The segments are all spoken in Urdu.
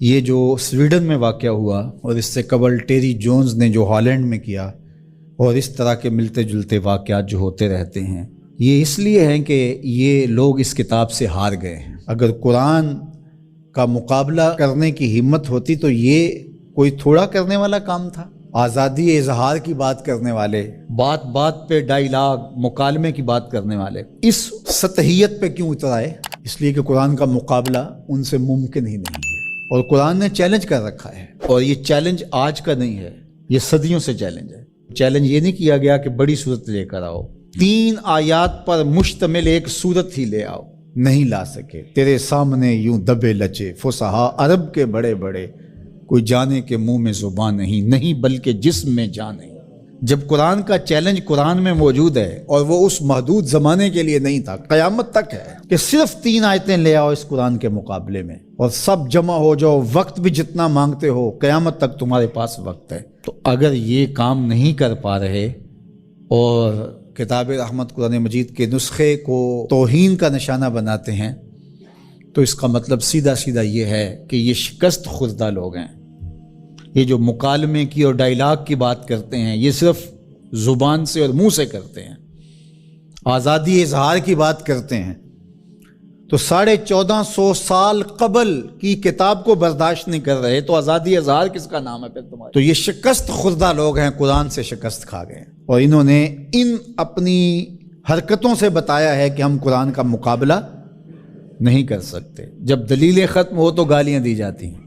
یہ جو سویڈن میں واقعہ ہوا اور اس سے قبل ٹیری جونز نے جو ہالینڈ میں کیا اور اس طرح کے ملتے جلتے واقعات جو ہوتے رہتے ہیں، یہ اس لیے ہیں کہ یہ لوگ اس کتاب سے ہار گئے ہیں۔ اگر قرآن کا مقابلہ کرنے کی ہمت ہوتی تو یہ کوئی تھوڑا کرنے والا کام تھا۔ آزادی اظہار کی بات کرنے والے، بات بات پہ ڈائیلاگ مکالمے کی بات کرنے والے اس سطحیت پہ کیوں اتر آئے؟ اس لیے کہ قرآن کا مقابلہ ان سے ممکن ہی نہیں ہے، اور قرآن نے چیلنج کر رکھا ہے، اور یہ چیلنج آج کا نہیں ہے، یہ صدیوں سے چیلنج ہے۔ چیلنج یہ نہیں کیا گیا کہ بڑی صورت لے کر آؤ، 3 آیات پر مشتمل ایک صورت ہی لے آؤ، نہیں لا سکے۔ تیرے سامنے یوں دبے لچے فصحا عرب کے بڑے بڑے، کوئی جانے کے منہ میں زبان نہیں بلکہ جسم میں جان نہیں۔ جب قرآن کا چیلنج قرآن میں موجود ہے، اور وہ اس محدود زمانے کے لیے نہیں تھا، قیامت تک ہے کہ صرف 3 آیتیں لے آؤ اس قرآن کے مقابلے میں، اور سب جمع ہو جاؤ، وقت بھی جتنا مانگتے ہو، قیامت تک تمہارے پاس وقت ہے۔ تو اگر یہ کام نہیں کر پا رہے اور کتاب رحمت قرآن مجید کے نسخے کو توہین کا نشانہ بناتے ہیں، تو اس کا مطلب سیدھا سیدھا یہ ہے کہ یہ شکست خوردہ لوگ ہیں۔ یہ جو مکالمے کی اور ڈائیلاگ کی بات کرتے ہیں، یہ صرف زبان سے اور منہ سے کرتے ہیں۔ آزادی اظہار کی بات کرتے ہیں تو 1450 سال قبل کی کتاب کو برداشت نہیں کر رہے، تو آزادی اظہار کس کا نام ہے پھر تمہارے؟ تو یہ شکست خوردہ لوگ ہیں، قرآن سے شکست کھا گئے، اور انہوں نے ان اپنی حرکتوں سے بتایا ہے کہ ہم قرآن کا مقابلہ نہیں کر سکتے۔ جب دلیلیں ختم ہو تو گالیاں دی جاتی ہیں،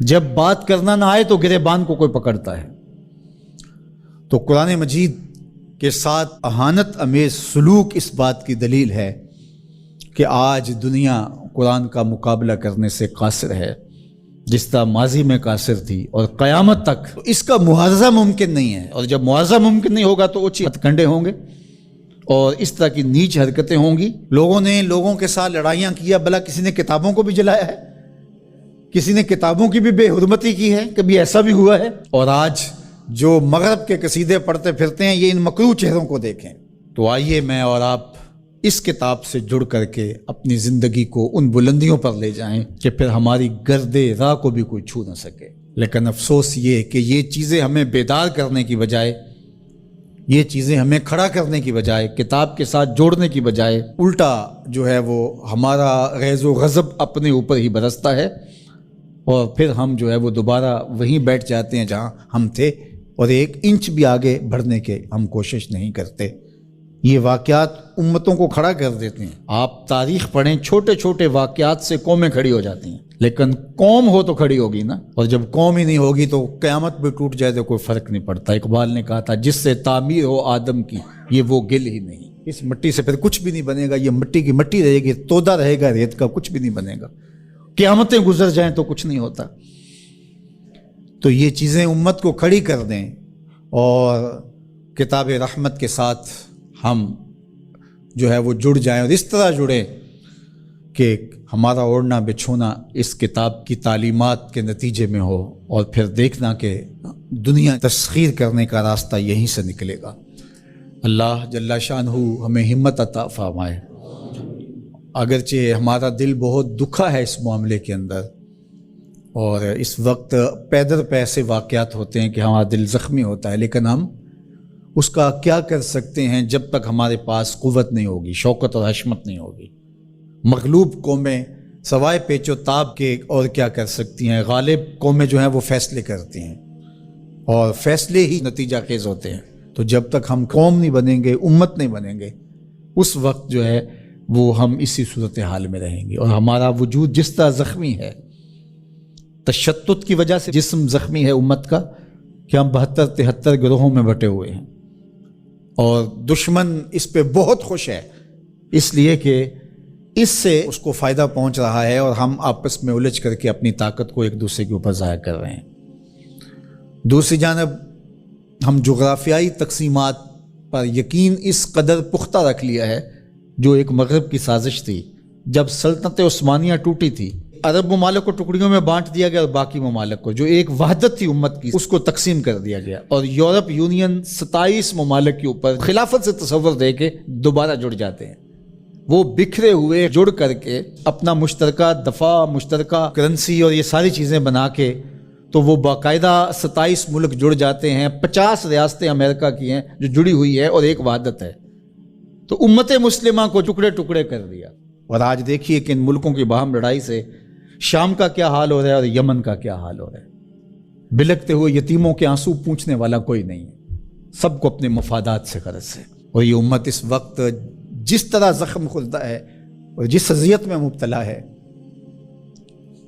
جب بات کرنا نہ آئے تو گریبان کو کوئی پکڑتا ہے۔ تو قرآن مجید کے ساتھ اہانت امیز سلوک اس بات کی دلیل ہے کہ آج دنیا قرآن کا مقابلہ کرنے سے قاصر ہے، جس طرح ماضی میں قاصر تھی، اور قیامت تک اس کا معاوضہ ممکن نہیں ہے۔ اور جب معاوضہ ممکن نہیں ہوگا تو اوچی ہتھ کنڈے ہوں گے اور اس طرح کی نیچ حرکتیں ہوں گی۔ لوگوں نے لوگوں کے ساتھ لڑائیاں کیا، بھلا کسی نے کتابوں کو بھی جلایا ہے، کسی نے کتابوں کی بھی بے حرمتی کی ہے، کبھی ایسا بھی ہوا ہے؟ اور آج جو مغرب کے قصیدے پڑھتے پھرتے ہیں، یہ ان مکروہ چہروں کو دیکھیں۔ تو آئیے میں اور آپ اس کتاب سے جڑ کر کے اپنی زندگی کو ان بلندیوں پر لے جائیں کہ پھر ہماری گرد راہ کو بھی کوئی چھو نہ سکے۔ لیکن افسوس یہ کہ یہ چیزیں ہمیں بیدار کرنے کی بجائے، یہ چیزیں ہمیں کھڑا کرنے کی بجائے، کتاب کے ساتھ جوڑنے کی بجائے، الٹا جو ہے وہ ہمارا غیظ و غضب اپنے اوپر ہی برستا ہے، اور پھر ہم جو ہے وہ دوبارہ وہیں بیٹھ جاتے ہیں جہاں ہم تھے، اور 1 انچ بھی آگے بڑھنے کے ہم کوشش نہیں کرتے۔ یہ واقعات امتوں کو کھڑا کر دیتے ہیں۔ آپ تاریخ پڑھیں، چھوٹے چھوٹے واقعات سے قومیں کھڑی ہو جاتی ہیں، لیکن قوم ہو تو کھڑی ہوگی نا، اور جب قوم ہی نہیں ہوگی تو قیامت بھی ٹوٹ جائے تو کوئی فرق نہیں پڑتا۔ اقبال نے کہا تھا، جس سے تعمیر ہو آدم کی، یہ وہ گل ہی نہیں۔ اس مٹی سے پھر کچھ بھی نہیں بنے گا، یہ مٹی کی مٹی رہے گی، تودا رہے گا ریت کا، کچھ بھی نہیں بنے گا۔ قیامتیں گزر جائیں تو کچھ نہیں ہوتا۔ تو یہ چیزیں امت کو کھڑی کر دیں، اور کتاب رحمت کے ساتھ ہم جو ہے وہ جڑ جائیں، اور اس طرح جڑیں کہ ہمارا اوڑھنا بچھونا اس کتاب کی تعلیمات کے نتیجے میں ہو، اور پھر دیکھنا کہ دنیا تسخیر کرنے کا راستہ یہیں سے نکلے گا۔ اللہ جل شانہ ہمیں ہمت عطا فرمائے۔ اگرچہ ہمارا دل بہت دکھا ہے اس معاملے کے اندر، اور اس وقت پیدر پہ ایسے واقعات ہوتے ہیں کہ ہمارا دل زخمی ہوتا ہے، لیکن ہم اس کا کیا کر سکتے ہیں جب تک ہمارے پاس قوت نہیں ہوگی، شوکت اور حشمت نہیں ہوگی۔ مغلوب قومیں سوائے پیچ و تاب کے اور کیا کر سکتی ہیں؟ غالب قومیں جو ہیں وہ فیصلے کرتی ہیں، اور فیصلے ہی نتیجہ خیز ہوتے ہیں۔ تو جب تک ہم قوم نہیں بنیں گے، امت نہیں بنیں گے، اس وقت جو ہے وہ ہم اسی صورتحال میں رہیں گے، اور ہمارا وجود جس طرح زخمی ہے، تشتت کی وجہ سے جسم زخمی ہے امت کا، کہ ہم 72-73 گروہوں میں بٹے ہوئے ہیں، اور دشمن اس پہ بہت خوش ہے، اس لیے کہ اس سے اس کو فائدہ پہنچ رہا ہے، اور ہم آپس میں الجھ کر کے اپنی طاقت کو ایک دوسرے کے اوپر ظاہر کر رہے ہیں۔ دوسری جانب ہم جغرافیائی تقسیمات پر یقین اس قدر پختہ رکھ لیا ہے، جو ایک مغرب کی سازش تھی۔ جب سلطنت عثمانیہ ٹوٹی تھی، عرب ممالک کو ٹکڑیوں میں بانٹ دیا گیا، اور باقی ممالک کو، جو ایک وحدت تھی امت کی، اس کو تقسیم کر دیا گیا، اور یورپ یونین 27 ممالک کے اوپر خلافت سے تصور دے کے دوبارہ جڑ جاتے ہیں۔ وہ بکھرے ہوئے جڑ کر کے اپنا مشترکہ دفاع، مشترکہ کرنسی اور یہ ساری چیزیں بنا کے تو وہ باقاعدہ 27 ملک جڑ جاتے ہیں، 50 ریاستیں امریکہ کی ہیں جو جڑی ہوئی ہے اور ایک وحدت ہے۔ تو امت مسلمہ کو ٹکڑے ٹکڑے کر دیا، اور آج دیکھیے کہ ان ملکوں کی باہم لڑائی سے شام کا کیا حال ہو رہا ہے اور یمن کا کیا حال ہو رہا ہے۔ بلکتے ہوئے یتیموں کے آنسو پوچھنے والا کوئی نہیں ہے، سب کو اپنے مفادات سے غرض ہے۔ اور یہ امت اس وقت جس طرح زخم خوردہ ہے اور جس اذیت میں مبتلا ہے،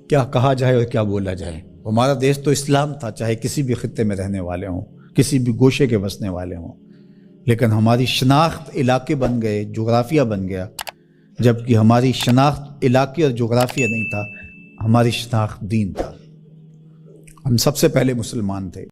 کیا کہا جائے اور کیا بولا جائے۔ ہمارا دیش تو اسلام تھا، چاہے کسی بھی خطے میں رہنے والے ہوں، کسی بھی گوشے کے بسنے والے ہوں، لیکن ہماری شناخت علاقے بن گئے، جغرافیہ بن گیا، جبکہ ہماری شناخت علاقے اور جغرافیہ نہیں تھا، ہماری شناخت دین تھا۔ ہم سب سے پہلے مسلمان تھے۔